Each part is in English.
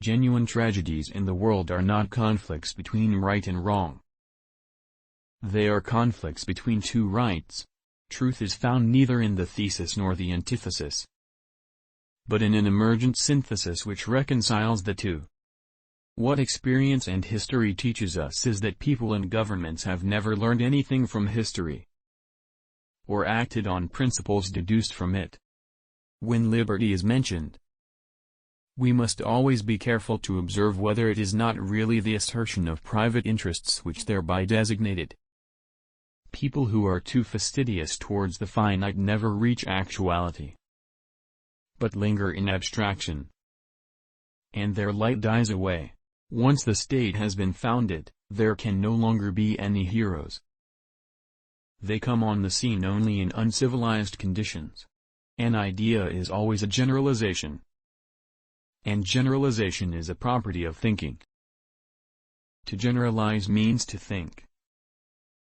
Genuine tragedies in the world are not conflicts between right and wrong. They are conflicts between two rights. Truth is found neither in the thesis nor the antithesis, but in an emergent synthesis which reconciles the two. What experience and history teaches us is that people and governments have never learned anything from history, or acted on principles deduced from it. When liberty is mentioned, we must always be careful to observe whether it is not really the assertion of private interests which thereby designated. People who are too fastidious towards the finite never reach actuality, but linger in abstraction, and their light dies away. Once the state has been founded, there can no longer be any heroes. They come on the scene only in uncivilized conditions. An idea is always a generalization, and generalization is a property of thinking. To generalize means to think.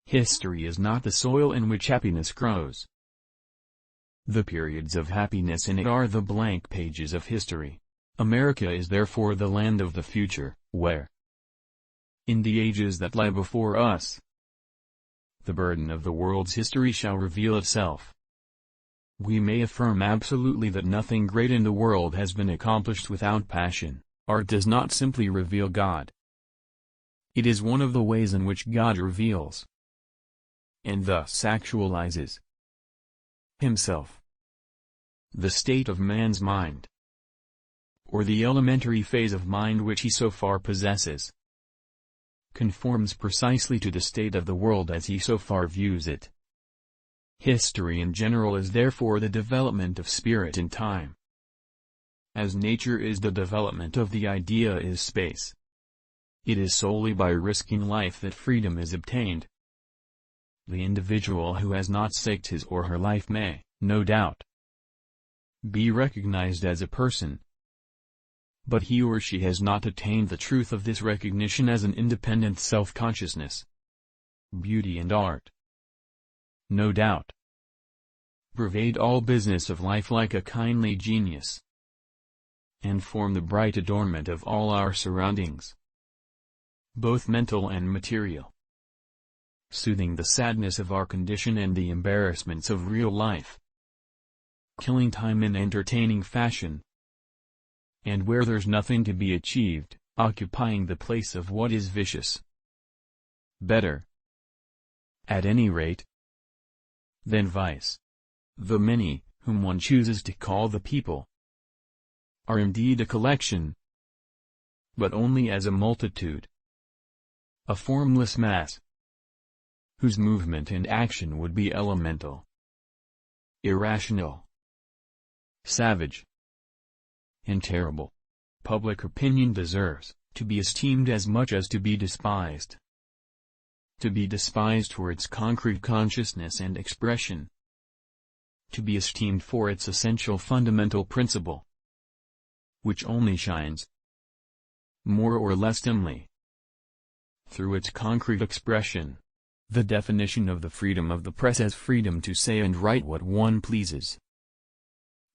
History is not the soil in which happiness grows. The periods of happiness in it are the blank pages of history. America is therefore the land of the future, where, in the ages that lie before us, the burden of the world's history shall reveal itself. We may affirm absolutely that nothing great in the world has been accomplished without passion. Art does not simply reveal God. It is one of the ways in which God reveals, and thus actualizes, himself. The state of man's mind, or the elementary phase of mind which he so far possesses, conforms precisely to the state of the world as he so far views it. History in general is therefore the development of spirit in time. As nature is the development of the idea is space. It is solely by risking life that freedom is obtained. The individual who has not staked his or her life may, no doubt, be recognized as a person, but he or she has not attained the truth of this recognition as an independent self-consciousness. Beauty and art, no doubt, pervade all business of life like a kindly genius, and form the bright adornment of all our surroundings, both mental and material, soothing the sadness of our condition and the embarrassments of real life, killing time in entertaining fashion, and where there's nothing to be achieved, occupying the place of what is vicious. Better, at any rate, than vice. The many, whom one chooses to call the people, are indeed a collection, but only as a multitude, a formless mass, whose movement and action would be elemental, irrational, savage, and terrible. Public opinion deserves to be esteemed as much as to be despised. To be despised for its concrete consciousness and expression. To be esteemed for its essential fundamental principle, which only shines, more or less dimly, through its concrete expression. The definition of the freedom of the press as freedom to say and write what one pleases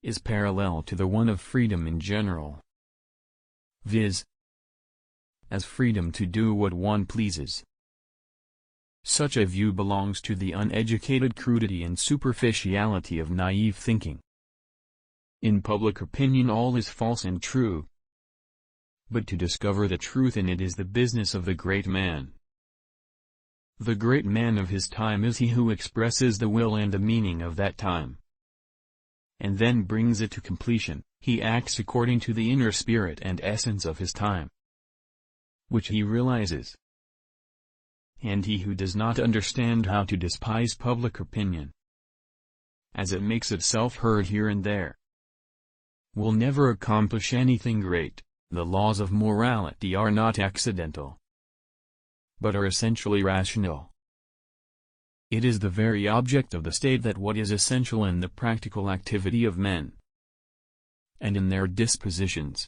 is parallel to the one of freedom in general, viz., as freedom to do what one pleases. Such a view belongs to the uneducated crudity and superficiality of naive thinking. In public opinion all is false and true, but to discover the truth in it is the business of the great man. The great man of his time is he who expresses the will and the meaning of that time, and then brings it to completion. He acts according to the inner spirit and essence of his time, which he realizes. And he who does not understand how to despise public opinion, as it makes itself heard here and there, will never accomplish anything great. The laws of morality are not accidental, but are essentially rational. It is the very object of the state that what is essential in the practical activity of men, and in their dispositions,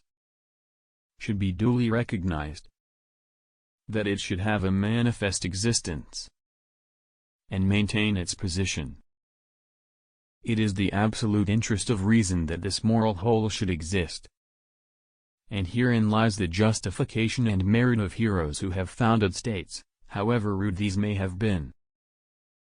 should be duly recognized, that it should have a manifest existence, and maintain its position. It is the absolute interest of reason that this moral whole should exist. And herein lies the justification and merit of heroes who have founded states, however rude these may have been.